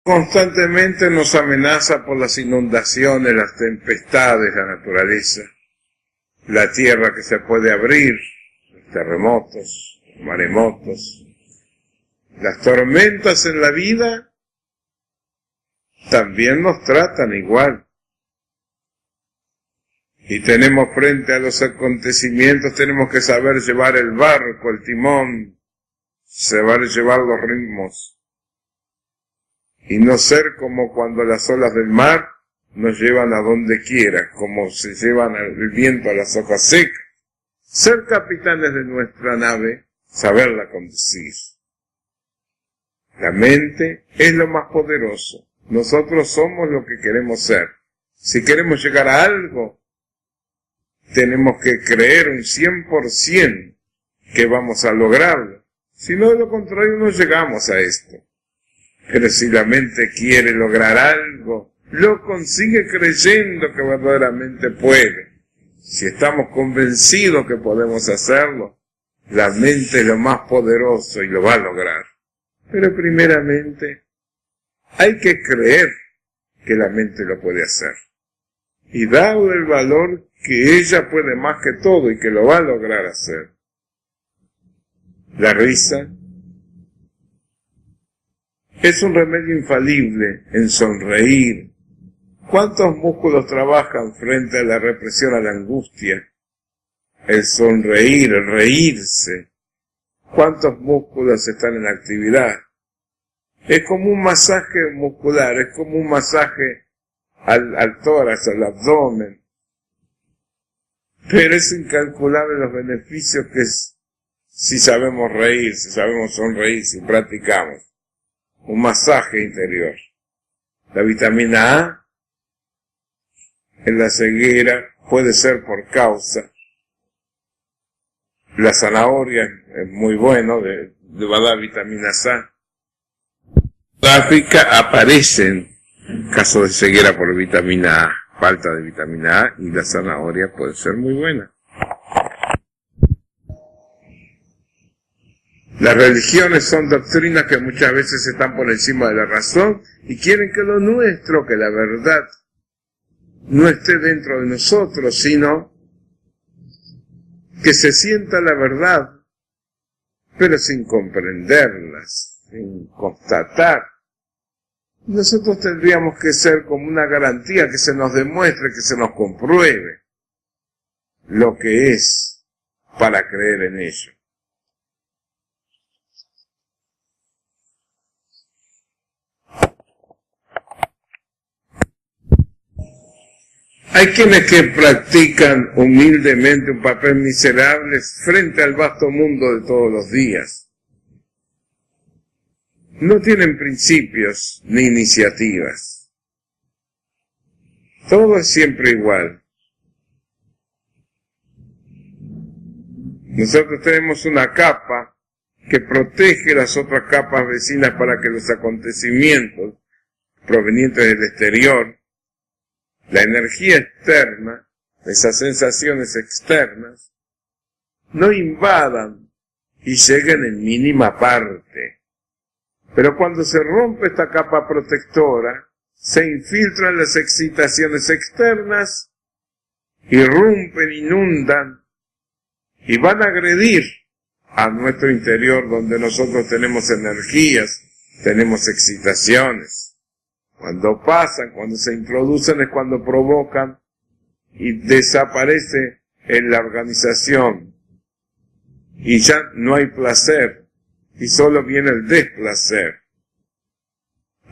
Constantemente nos amenaza por las inundaciones, las tempestades, la naturaleza, la tierra que se puede abrir, los terremotos, los maremotos, las tormentas en la vida también nos tratan igual. Y tenemos frente a los acontecimientos, tenemos que saber llevar el barco, el timón, saber llevar los ritmos. Y no ser como cuando las olas del mar nos llevan a donde quiera, como se llevan el viento a las hojas secas. Ser capitanes de nuestra nave, saberla conducir. La mente es lo más poderoso. Nosotros somos lo que queremos ser. Si queremos llegar a algo, tenemos que creer un 100% que vamos a lograrlo. Si no, de lo contrario, no llegamos a esto. Pero si la mente quiere lograr algo, lo consigue creyendo que verdaderamente puede. Si estamos convencidos que podemos hacerlo, la mente es lo más poderoso y lo va a lograr. Pero primeramente, hay que creer que la mente lo puede hacer. Y darle el valor que ella puede más que todo y que lo va a lograr hacer. La risa es un remedio infalible en sonreír. ¿Cuántos músculos trabajan frente a la represión, a la angustia? El sonreír, el reírse. ¿Cuántos músculos están en actividad? Es como un masaje muscular, es como un masaje al tórax, al abdomen. Pero es incalculable los beneficios que es si sabemos reír, si sabemos sonreír, si practicamos. Un masaje interior. La vitamina A en la ceguera puede ser por causa. La zanahoria es muy bueno, le va a dar vitamina A. En África aparecen casos de ceguera por vitamina A, falta de vitamina A, y la zanahoria puede ser muy buena. Las religiones son doctrinas que muchas veces están por encima de la razón y quieren que lo nuestro, que la verdad, no esté dentro de nosotros, sino que se sienta la verdad, pero sin comprenderlas, sin constatar. Nosotros tendríamos que ser como una garantía, que se nos demuestre, que se nos compruebe lo que es para creer en ello. Hay quienes que practican humildemente un papel miserable frente al vasto mundo de todos los días. No tienen principios ni iniciativas. Todo es siempre igual. Nosotros tenemos una capa que protege las otras capas vecinas para que los acontecimientos provenientes del exterior, la energía externa, esas sensaciones externas, no invadan y lleguen en mínima parte. Pero cuando se rompe esta capa protectora, se infiltran las excitaciones externas, irrumpen, inundan y van a agredir a nuestro interior donde nosotros tenemos energías, tenemos excitaciones. Cuando pasan, cuando se introducen es cuando provocan y desaparece en la organización. Y ya no hay placer y solo viene el desplacer.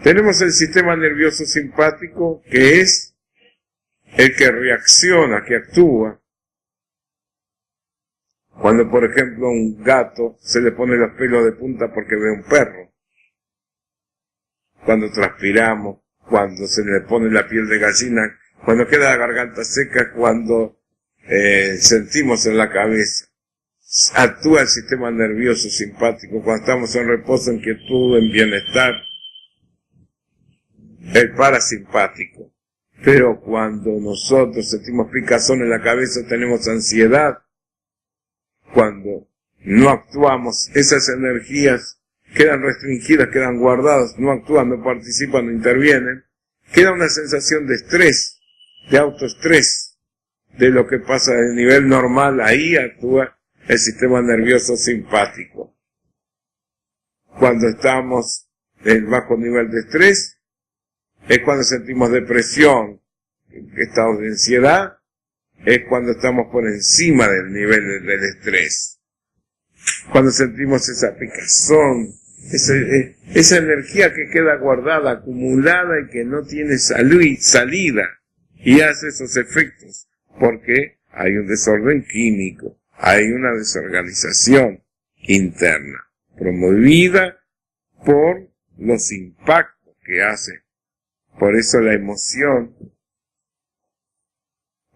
Tenemos el sistema nervioso simpático que es el que reacciona, que actúa. Cuando, por ejemplo, a un gato se le pone los pelos de punta porque ve un perro. Cuando transpiramos, cuando se le pone la piel de gallina, cuando queda la garganta seca, cuando sentimos en la cabeza. Actúa el sistema nervioso simpático cuando estamos en reposo, en quietud, en bienestar. El parasimpático. Pero cuando nosotros sentimos picazón en la cabeza, tenemos ansiedad. Cuando no actuamos, esas energías quedan restringidas, quedan guardadas, no actúan, no participan, no intervienen, queda una sensación de estrés, de autoestrés, de lo que pasa a nivel normal. Ahí actúa el sistema nervioso simpático. Cuando estamos en bajo nivel de estrés, es cuando sentimos depresión, estados de ansiedad, es cuando estamos por encima del nivel del estrés. Cuando sentimos esa picazón, esa energía que queda guardada, acumulada y que no tiene salida, y hace esos efectos, porque hay un desorden químico, hay una desorganización interna, promovida por los impactos que hace. Por eso la emoción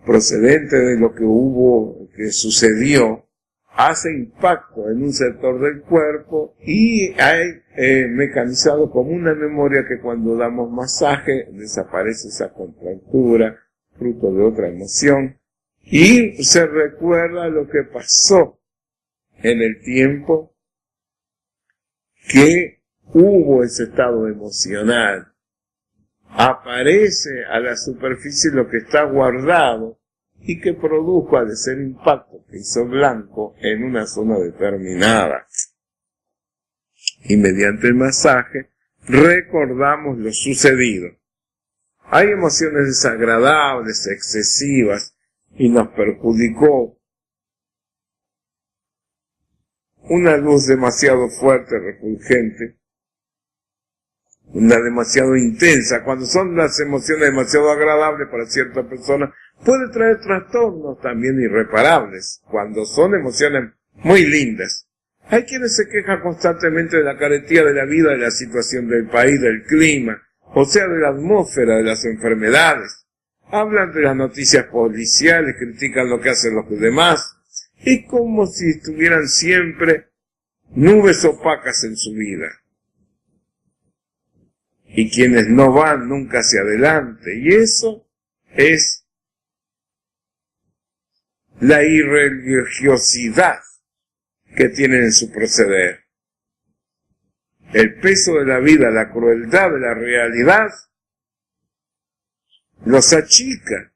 procedente de lo que sucedió, hace impacto en un sector del cuerpo y hay mecanizado como una memoria que cuando damos masaje desaparece esa contractura, fruto de otra emoción, y se recuerda lo que pasó en el tiempo que hubo ese estado emocional. Aparece a la superficie lo que está guardado y que produjo al ser impacto que hizo blanco en una zona determinada. Y mediante el masaje recordamos lo sucedido. Hay emociones desagradables, excesivas, y nos perjudicó una luz demasiado fuerte, refulgente, una demasiado intensa. Cuando son las emociones demasiado agradables para cierta persona, puede traer trastornos también irreparables, cuando son emociones muy lindas. Hay quienes se quejan constantemente de la carestía de la vida, de la situación del país, del clima, o sea, de la atmósfera, de las enfermedades. Hablan de las noticias policiales, critican lo que hacen los demás. Es como si estuvieran siempre nubes opacas en su vida. Y quienes no van nunca hacia adelante. Y eso es la irreligiosidad que tienen en su proceder. El peso de la vida, la crueldad de la realidad, los achica.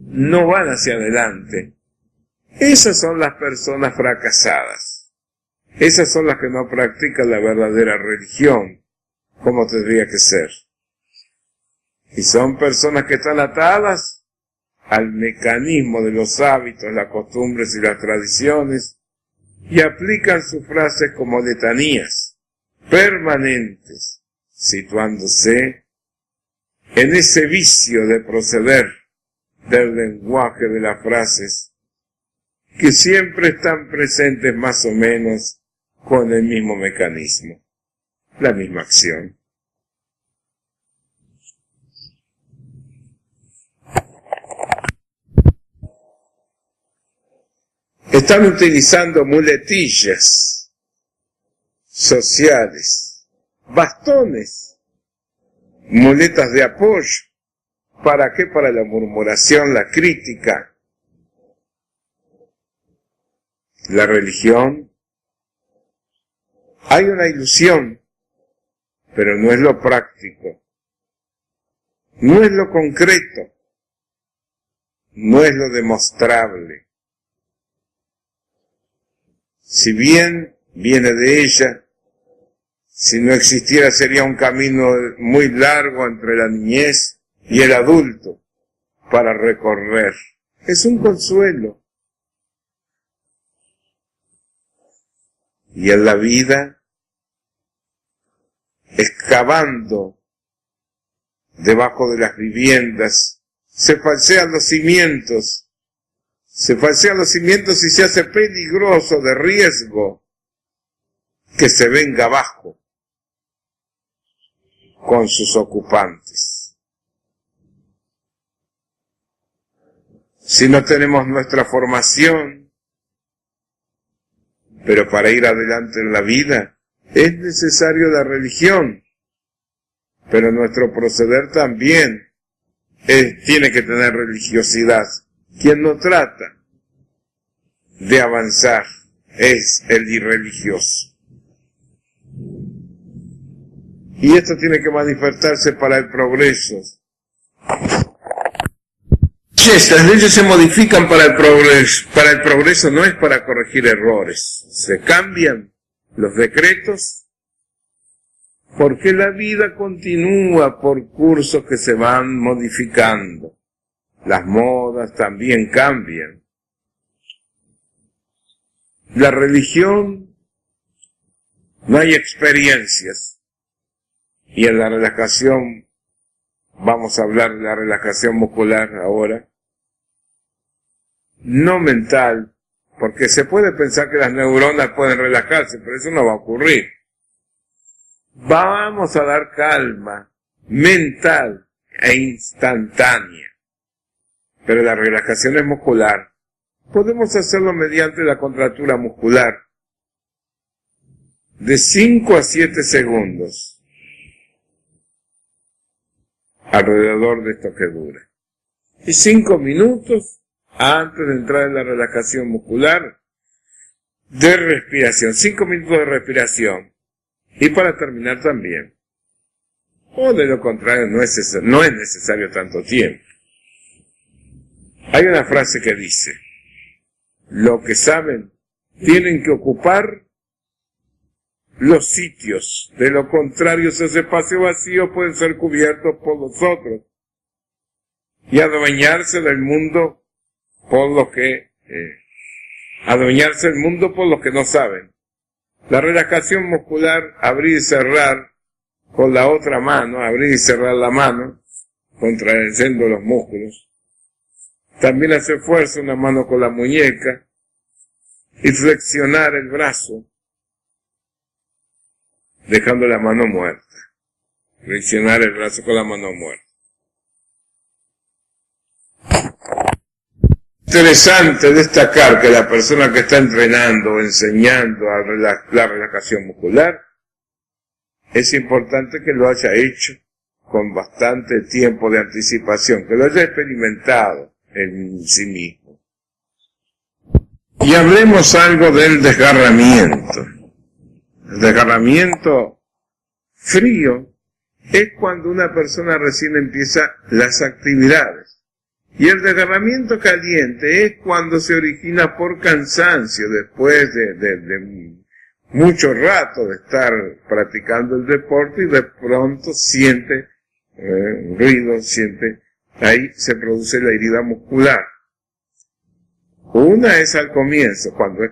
No van hacia adelante. Esas son las personas fracasadas. Esas son las que no practican la verdadera religión, como tendría que ser. Y son personas que están atadas al mecanismo de los hábitos, las costumbres y las tradiciones, y aplican sus frases como letanías permanentes, situándose en ese vicio de proceder del lenguaje de las frases, que siempre están presentes más o menos con el mismo mecanismo, la misma acción. Están utilizando muletillas sociales, bastones, muletas de apoyo. ¿Para qué? Para la murmuración, la crítica. La religión. Hay una ilusión, pero no es lo práctico. No es lo concreto. No es lo demostrable. Si bien viene de ella, si no existiera sería un camino muy largo entre la niñez y el adulto para recorrer. Es un consuelo. Y en la vida, excavando debajo de las viviendas, se falsean los cimientos. Se falsean los cimientos y se hace peligroso, de riesgo, que se venga abajo con sus ocupantes. Si no tenemos nuestra formación, pero para ir adelante en la vida es necesario la religión, pero nuestro proceder también tiene que tener religiosidad. Quien no trata de avanzar es el irreligioso. Y esto tiene que manifestarse para el progreso. Las leyes se modifican para el progreso, no es para corregir errores. Se cambian los decretos porque la vida continúa por cursos que se van modificando. Las modas también cambian. La religión, no hay experiencias. Y en la relajación, vamos a hablar de la relajación muscular ahora, no mental, porque se puede pensar que las neuronas pueden relajarse, pero eso no va a ocurrir. Vamos a dar calma mental e instantánea. Pero la relajación es muscular. Podemos hacerlo mediante la contractura muscular de 5 a 7 segundos. Alrededor de esto que dura. Y 5 minutos antes de entrar en la relajación muscular de respiración. 5 minutos de respiración. Y para terminar también. O de lo contrario, no es necesario tanto tiempo. Hay una frase que dice, lo que saben tienen que ocupar los sitios, de lo contrario esos espacios vacíos pueden ser cubiertos por los otros y adueñarse del mundo por los que no saben. La relajación muscular, abrir y cerrar con la otra mano, abrir y cerrar la mano, contrayendo los músculos. También hacer fuerza una mano con la muñeca y flexionar el brazo, dejando la mano muerta. Flexionar el brazo con la mano muerta. Interesante destacar que la persona que está entrenando o enseñando a la relajación muscular, es importante que lo haya hecho con bastante tiempo de anticipación, que lo haya experimentado en sí mismo. Y hablemos algo del desgarramiento. El desgarramiento frío es cuando una persona recién empieza las actividades. Y el desgarramiento caliente es cuando se origina por cansancio, después de mucho rato de estar practicando el deporte y de pronto siente ruido, ahí se produce la herida muscular. Una es al comienzo, cuando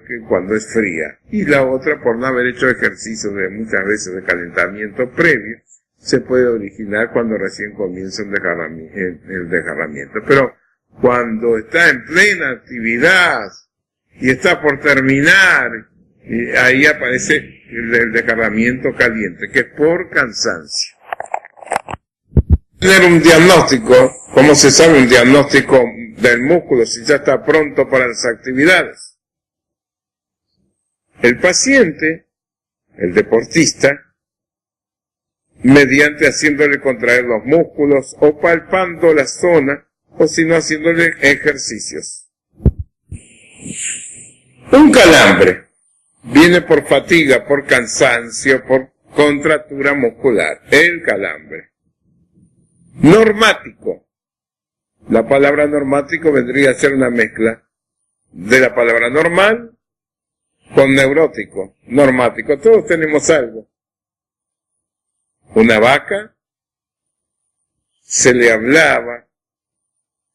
es fría, y la otra por no haber hecho ejercicio de muchas veces de calentamiento previo, se puede originar cuando recién comienza el desgarramiento. Pero cuando está en plena actividad y está por terminar, ahí aparece el desgarramiento caliente, que es por cansancio. Tener un diagnóstico, ¿cómo se sabe un diagnóstico del músculo si ya está pronto para las actividades? El paciente, el deportista, mediante haciéndole contraer los músculos o palpando la zona, o si no haciéndole ejercicios. Un calambre viene por fatiga, por cansancio, por contractura muscular. El calambre. Normático. La palabra normático vendría a ser una mezcla de la palabra normal con neurótico. Normático. Todos tenemos algo. Una vaca, se le hablaba,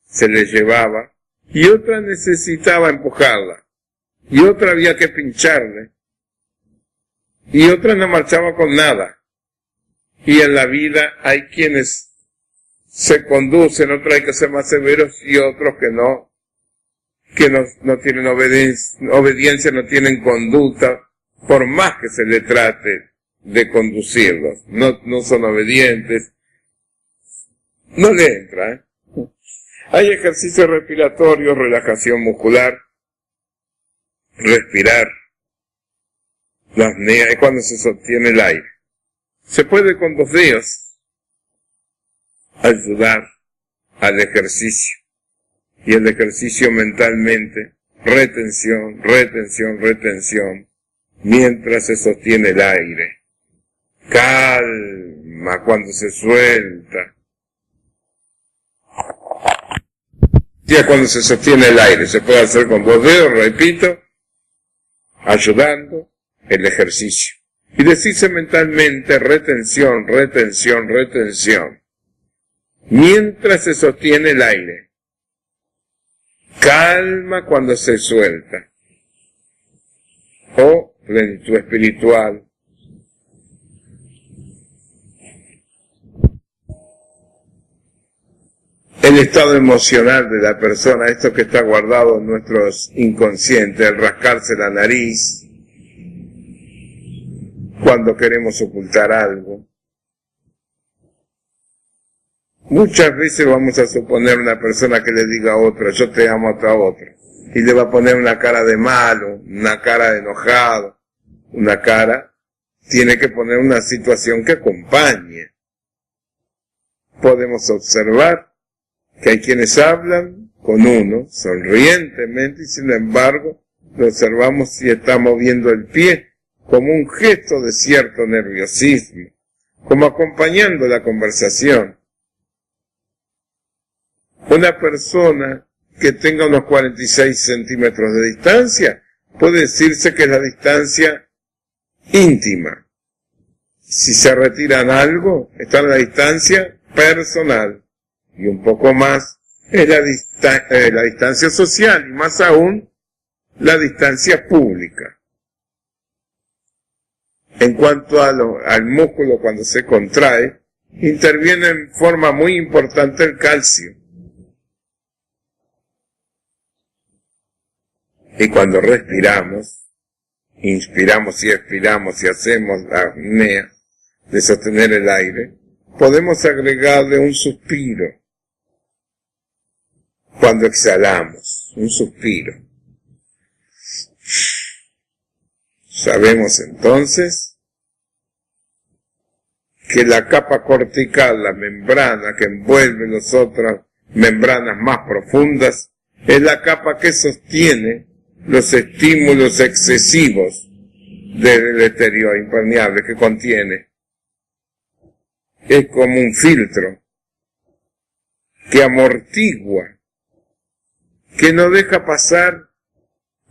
se le llevaba, y otra necesitaba empujarla, y otra había que pincharle, y otra no marchaba con nada. Y en la vida hay quienes se conducen, otros hay que ser más severos, y otros que no tienen obediencia, no tienen conducta, por más que se le trate de conducirlos, no son obedientes, no le entra, Hay ejercicios respiratorios, relajación muscular, respirar, la apnea es cuando se sostiene el aire. Se puede con 2 dedos ayudar al ejercicio, y el ejercicio mentalmente, retención, mientras se sostiene el aire. calma cuando se suelta. Ya cuando se sostiene el aire, se puede hacer con 2 dedos, repito, ayudando el ejercicio. Y decirse mentalmente retención, retención, retención. Mientras se sostiene el aire. Calma cuando se suelta. O plenitud espiritual. El estado emocional de la persona, esto que está guardado en nuestros inconscientes, el rascarse la nariz, cuando queremos ocultar algo. Muchas veces vamos a suponer una persona que le diga a otra, yo te amo a otra, y le va a poner una cara de malo, una cara de enojado, una cara, tiene que poner una situación que acompañe. Podemos observar que hay quienes hablan con uno, sonrientemente, y sin embargo, lo observamos si está moviendo el pie, como un gesto de cierto nerviosismo, como acompañando la conversación. Una persona que tenga unos 46 centímetros de distancia, puede decirse que es la distancia íntima. Si se retiran algo, está en la distancia personal. Y un poco más, es la distancia social, y más aún, la distancia pública. En cuanto al músculo cuando se contrae, interviene en forma muy importante el calcio. Y cuando respiramos, inspiramos y expiramos y hacemos la apnea de sostener el aire, podemos agregarle un suspiro. Cuando exhalamos, un suspiro. Sabemos entonces que la capa cortical, la membrana que envuelve las otras membranas más profundas, es la capa que sostiene los estímulos excesivos del exterior impermeable que contiene. Es como un filtro que amortigua, que no deja pasar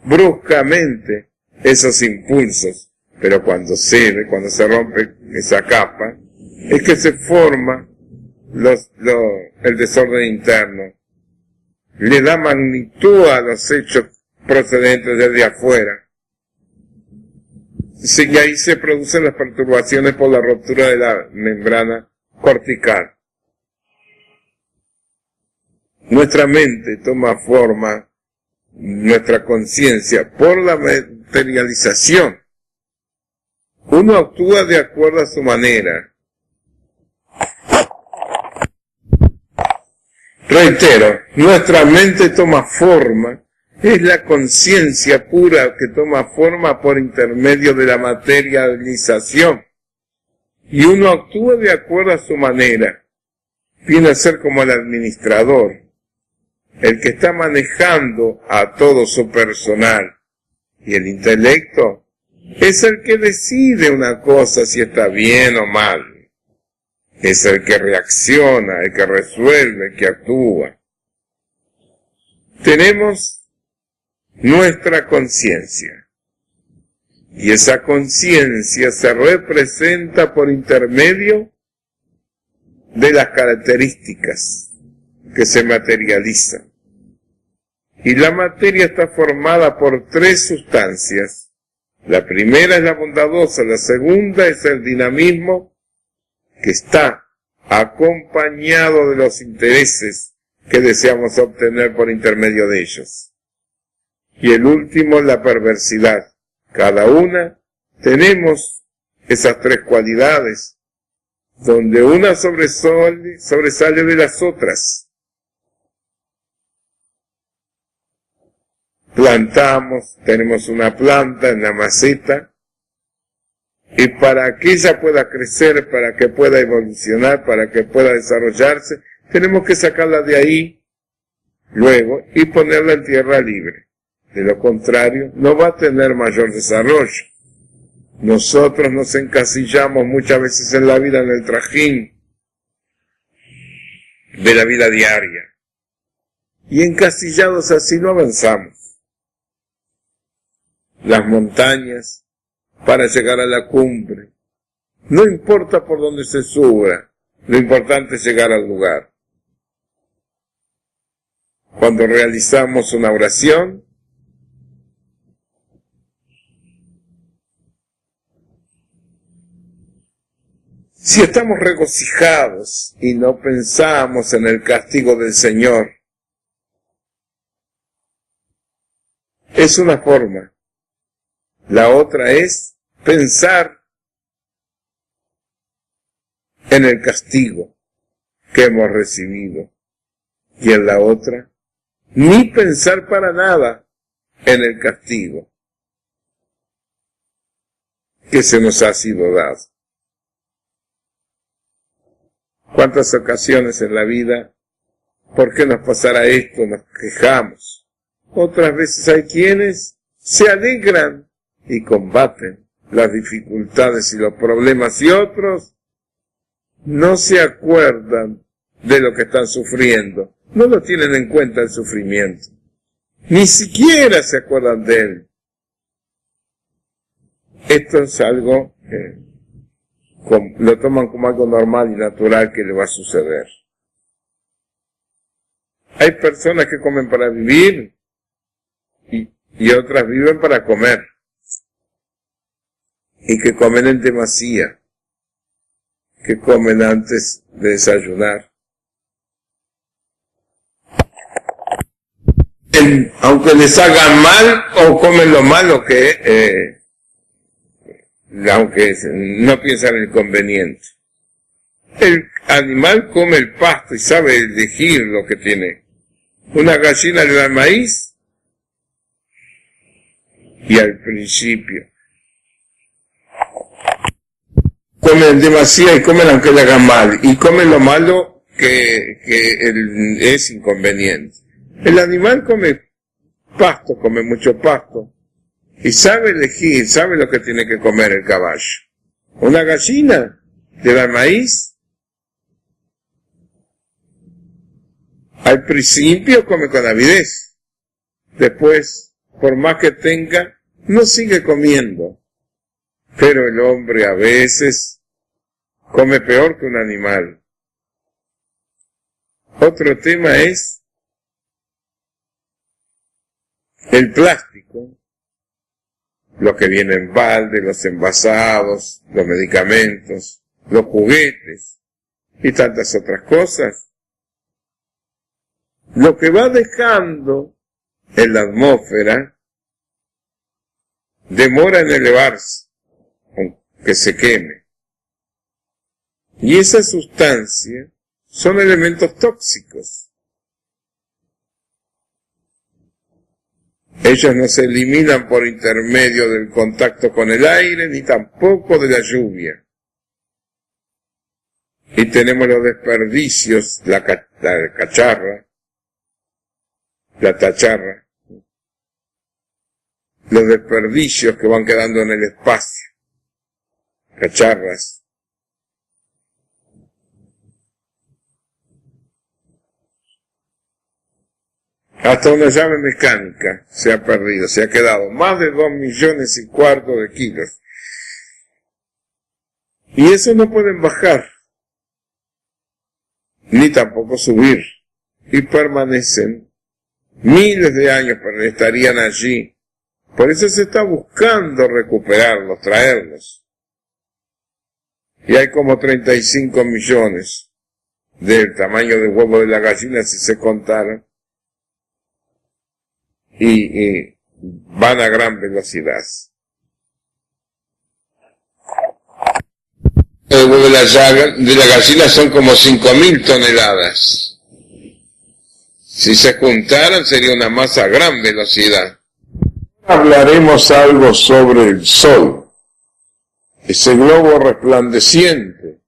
bruscamente esos impulsos, pero cuando cede, cuando se rompe esa capa, es que se forma el desorden interno, le da magnitud a los hechos procedentes desde afuera. Y ahí se producen las perturbaciones por la ruptura de la membrana cortical. Nuestra mente toma forma, nuestra conciencia, por la materialización. Uno actúa de acuerdo a su manera. Reitero, nuestra mente toma forma, es la conciencia pura que toma forma por intermedio de la materialización. Y uno actúa de acuerdo a su manera. Viene a ser como el administrador, el que está manejando a todo su personal. Y el intelecto es el que decide una cosa si está bien o mal. Es el que reacciona, el que resuelve, el que actúa. Tenemos nuestra conciencia. Y esa conciencia se representa por intermedio de las características que se materializan. Y la materia está formada por 3 sustancias. La primera es la bondadosa, la segunda es el dinamismo, que está acompañado de los intereses que deseamos obtener por intermedio de ellos. Y el último, la perversidad. Cada una tenemos esas 3 cualidades, donde una sobresale de las otras. Plantamos, tenemos una planta en la maceta, y para que ella pueda crecer, para que pueda evolucionar, para que pueda desarrollarse, tenemos que sacarla de ahí, luego, y ponerla en tierra libre. De lo contrario, no va a tener mayor desarrollo. Nosotros nos encasillamos muchas veces en la vida, en el trajín de la vida diaria. Y encasillados así no avanzamos. Las montañas, para llegar a la cumbre, no importa por dónde se suba, lo importante es llegar al lugar. Cuando realizamos una oración, si estamos regocijados y no pensamos en el castigo del Señor, es una forma. La otra es pensar en el castigo que hemos recibido. Y en la otra, ni pensar para nada en el castigo que se nos ha sido dado. ¿Cuántas ocasiones en la vida, por qué nos pasará esto, nos quejamos? Otras veces hay quienes se alegran y combaten las dificultades y los problemas, y otros no se acuerdan de lo que están sufriendo, no lo tienen en cuenta el sufrimiento, ni siquiera se acuerdan de él. Esto es algo que lo toman como algo normal y natural que le va a suceder. Hay personas que comen para vivir y otras viven para comer, y que comen en demasía, que comen antes de desayunar. Aunque les hagan mal, o comen lo malo que, aunque no piensan en el conveniente. El animal come el pasto y sabe elegir lo que tiene. Una gallina le da maíz, y al principio comen demasiado y comen aunque le hagan mal, y comen lo malo que es inconveniente. El animal come pasto, come mucho pasto, y sabe elegir, sabe lo que tiene que comer el caballo. Una gallina le da maíz, al principio come con avidez, después, por más que tenga, no sigue comiendo. Pero el hombre a veces come peor que un animal. Otro tema es el plástico, lo que viene en balde, los envasados, los medicamentos, los juguetes y tantas otras cosas. Lo que va dejando en la atmósfera demora en elevarse, aunque se queme. Y esa sustancia son elementos tóxicos. Ellos no se eliminan por intermedio del contacto con el aire, ni tampoco de la lluvia. Y tenemos los desperdicios, la cacharra, la tacharra, los desperdicios que van quedando en el espacio, cacharras. Hasta una llave mecánica se ha perdido, se ha quedado más de 2,25 millones de kilos. Y eso no pueden bajar, ni tampoco subir, y permanecen miles de años, pero estarían allí. Por eso se está buscando recuperarlos, traerlos. Y hay como 35 millones del tamaño del huevo de la gallina si se contaran. Y van a gran velocidad. El huevo de la gallina son como 5.000 toneladas. Si se juntaran sería una masa a gran velocidad. Hablaremos algo sobre el Sol, ese globo resplandeciente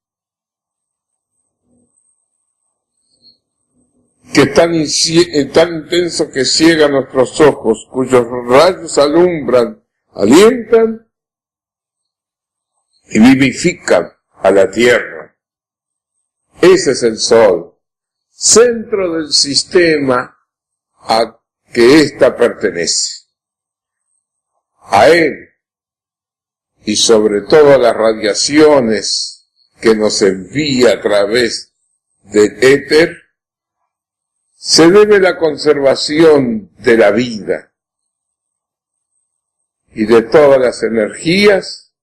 que es tan intenso que ciega nuestros ojos, cuyos rayos alientan y vivifica a la tierra. Ese es el Sol, centro del sistema a que ésta pertenece. A él, y sobre todo a las radiaciones que nos envía a través del éter, se debe la conservación de la vida y de todas las energías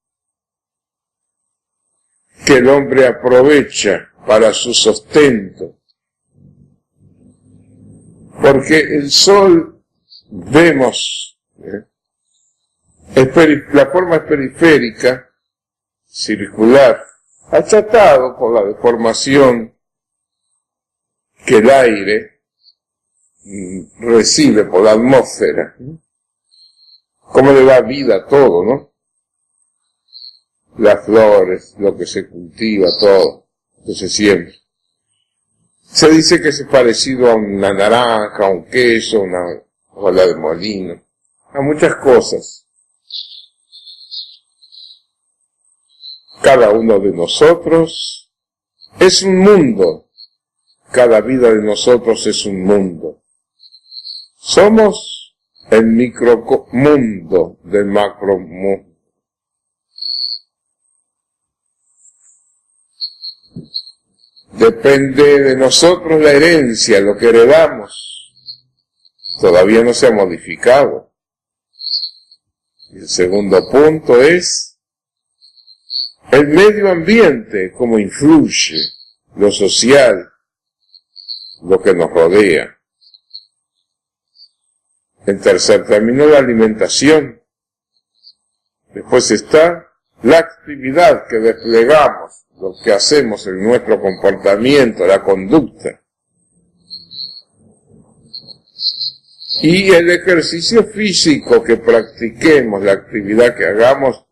que el hombre aprovecha para su sustento. Porque el Sol, vemos, la forma es periférica, circular, achatado por la deformación que el aire recibe por la atmósfera. Cómo le da vida a todo, ¿no? Las flores, lo que se cultiva, todo, que se siembra. Se dice que es parecido a una naranja, a un queso, a una bola de molino, a muchas cosas. Cada uno de nosotros es un mundo. Cada vida de nosotros es un mundo. Somos el micromundo del macromundo. Depende de nosotros la herencia, lo que heredamos. Todavía no se ha modificado. Y el segundo punto es el medio ambiente, cómo influye, lo social, lo que nos rodea. En tercer término, la alimentación. Después está la actividad que desplegamos, lo que hacemos en nuestro comportamiento, la conducta. Y el ejercicio físico que practiquemos, la actividad que hagamos,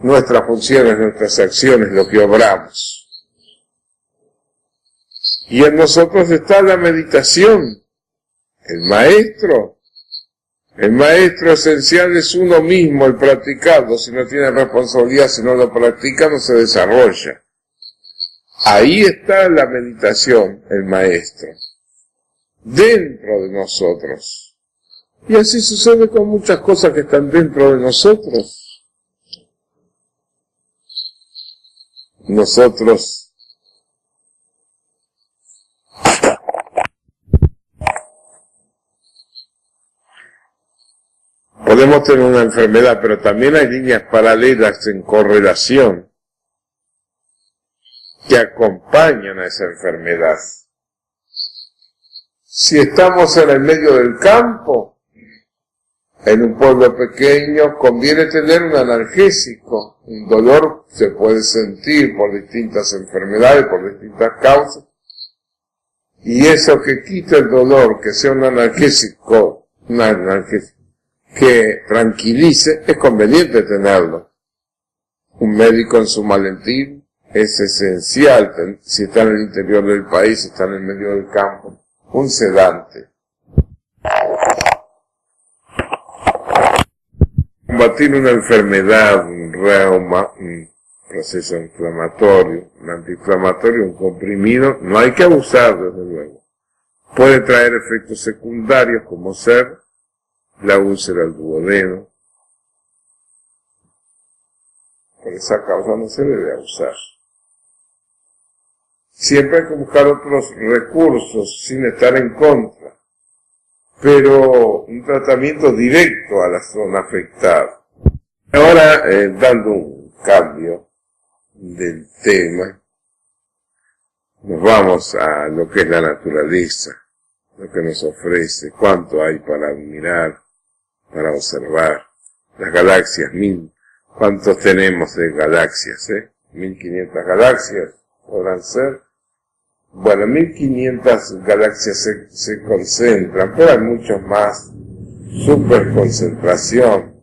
nuestras funciones, nuestras acciones, lo que obramos. Y en nosotros está la meditación. El maestro esencial es uno mismo, el practicado. Si no tiene responsabilidad, si no lo practica, no se desarrolla. Ahí está la meditación, el maestro, dentro de nosotros. Y así sucede con muchas cosas que están dentro de nosotros. Nosotros podemos tener una enfermedad, pero también hay líneas paralelas en correlación que acompañan a esa enfermedad. Si estamos en el medio del campo, en un pueblo pequeño, conviene tener un analgésico. Un dolor se puede sentir por distintas enfermedades, por distintas causas. Y eso que quita el dolor, que sea un analgésico que tranquilice, es conveniente tenerlo. Un médico en su maletín es esencial, si está en el interior del país, si está en el medio del campo. Un sedante. Combatir una enfermedad, un reuma, un proceso inflamatorio, un antiinflamatorio, un comprimido, no hay que abusar, desde luego. Puede traer efectos secundarios como ser la úlcera del duodeno. Por esa causa no se debe abusar. Siempre hay que buscar otros recursos sin estar en contra, pero un tratamiento directo a la zona afectada. Ahora, dando un cambio del tema, nos vamos a lo que es la naturaleza, lo que nos ofrece, cuánto hay para admirar, para observar, las galaxias, ¿cuántos tenemos de galaxias, 1500 galaxias podrán ser. Bueno, 1500 galaxias se concentran, pero hay muchos más, superconcentración,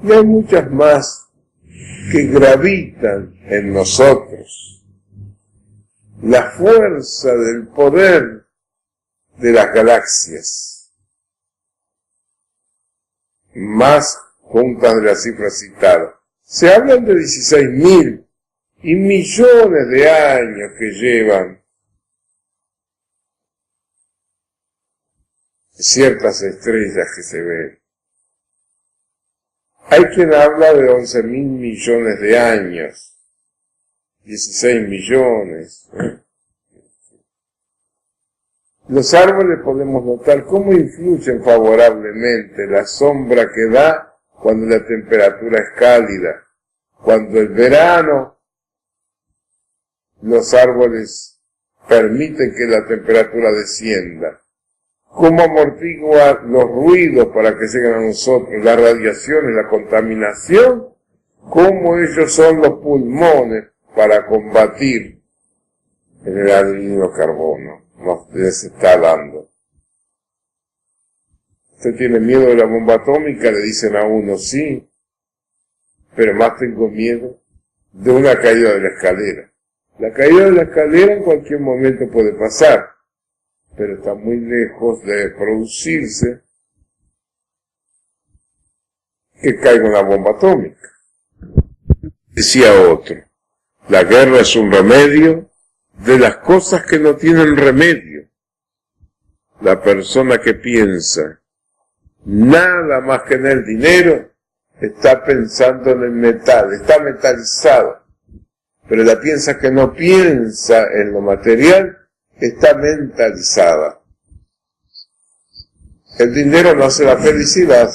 y hay muchas más que gravitan en nosotros. La fuerza del poder de las galaxias, más juntas de las cifras citadas, Se hablan de 16.000 y millones de años que llevan ciertas estrellas que se ven. Hay quien habla de 11.000 millones de años, 16 millones. Los árboles podemos notar cómo influyen favorablemente la sombra que da cuando la temperatura es cálida. Cuando el verano, los árboles permiten que la temperatura descienda. Cómo amortigua los ruidos para que lleguen a nosotros, las radiaciones, la contaminación, cómo ellos son los pulmones para combatir el anhídrido carbono. Nos está dando. ¿Usted tiene miedo de la bomba atómica? Le dicen a uno, sí, pero más tengo miedo de una caída de la escalera. La caída de la escalera en cualquier momento puede pasar, pero está muy lejos de producirse que caiga una bomba atómica. Decía otro, la guerra es un remedio de las cosas que no tienen remedio. La persona que piensa nada más que en el dinero está pensando en el metal, está metalizado. Pero la piensa que no piensa en lo material está mentalizada. El dinero no hace la felicidad.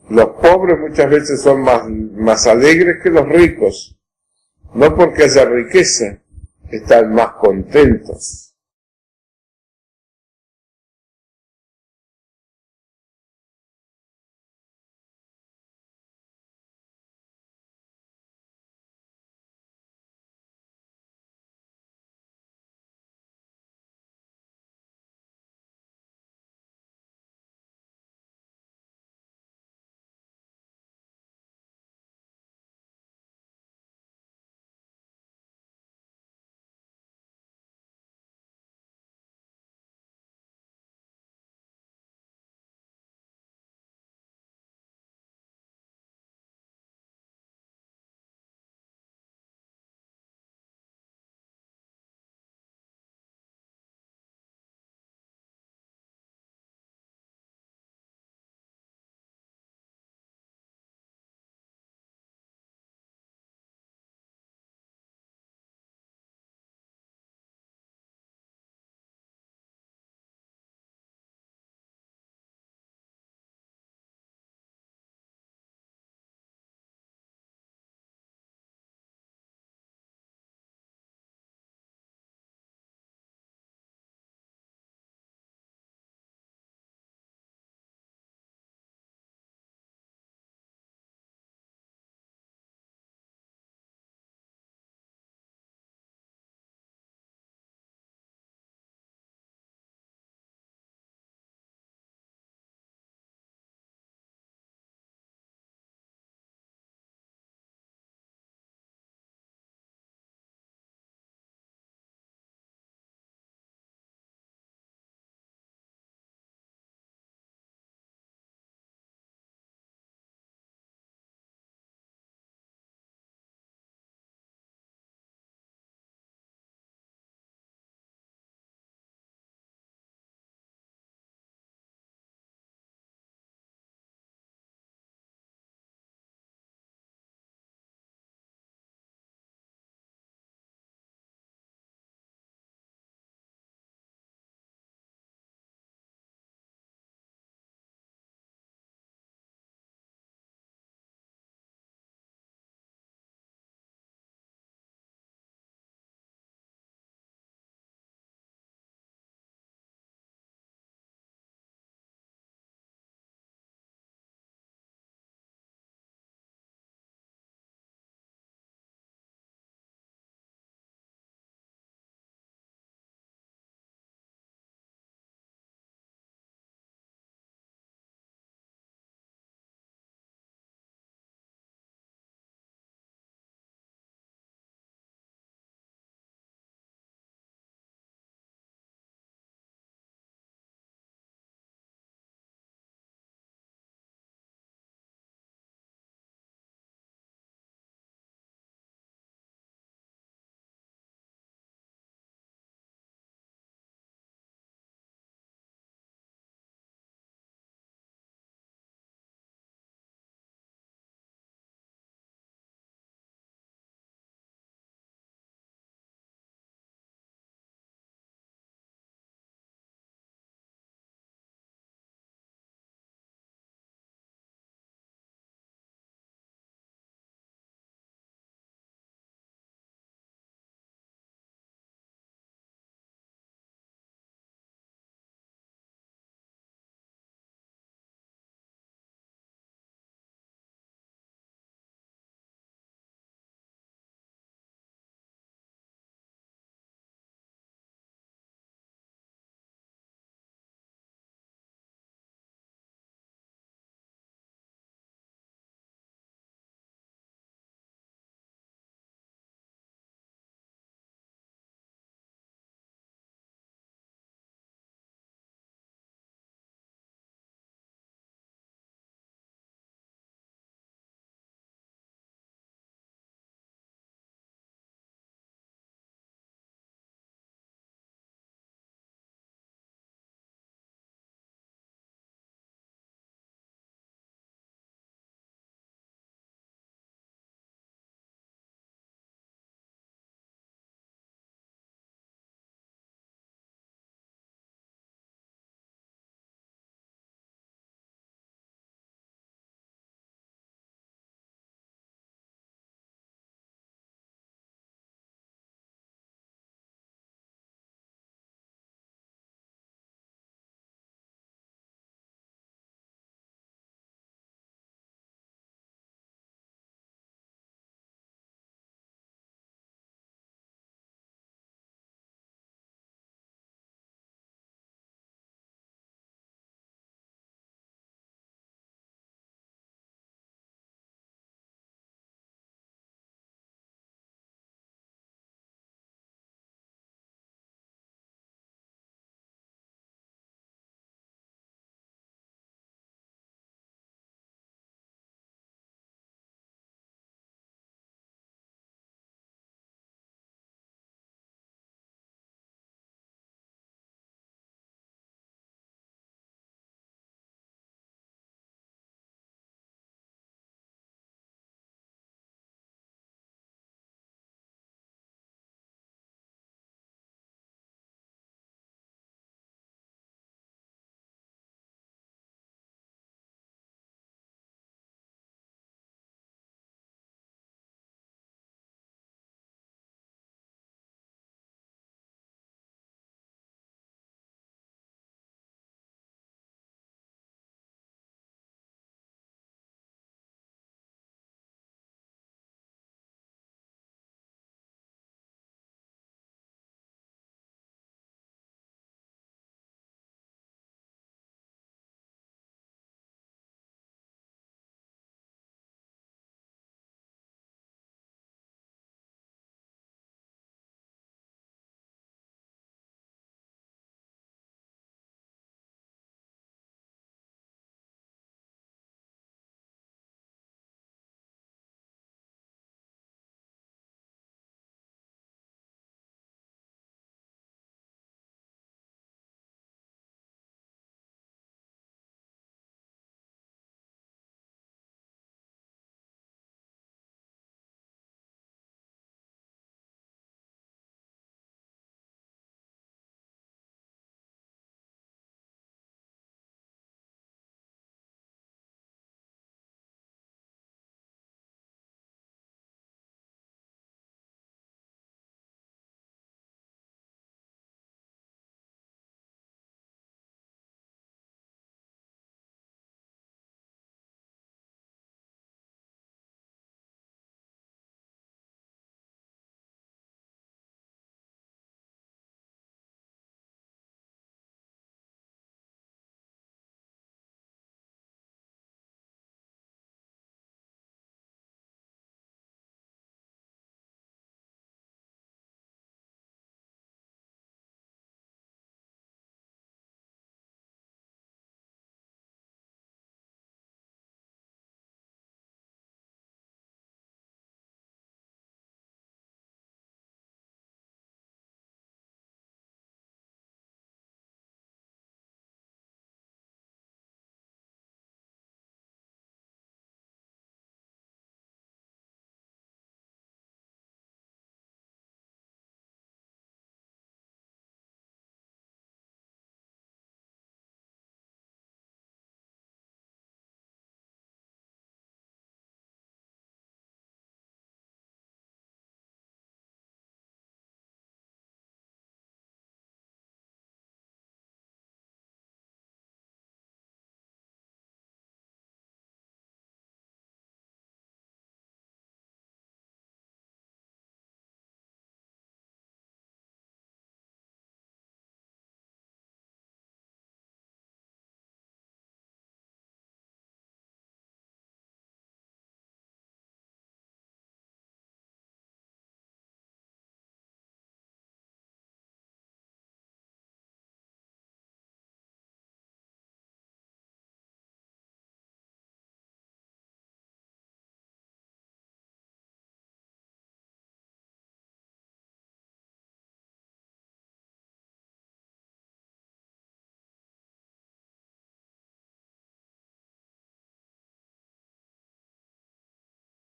Los pobres muchas veces son más alegres que los ricos. No porque haya riqueza, están más contentos.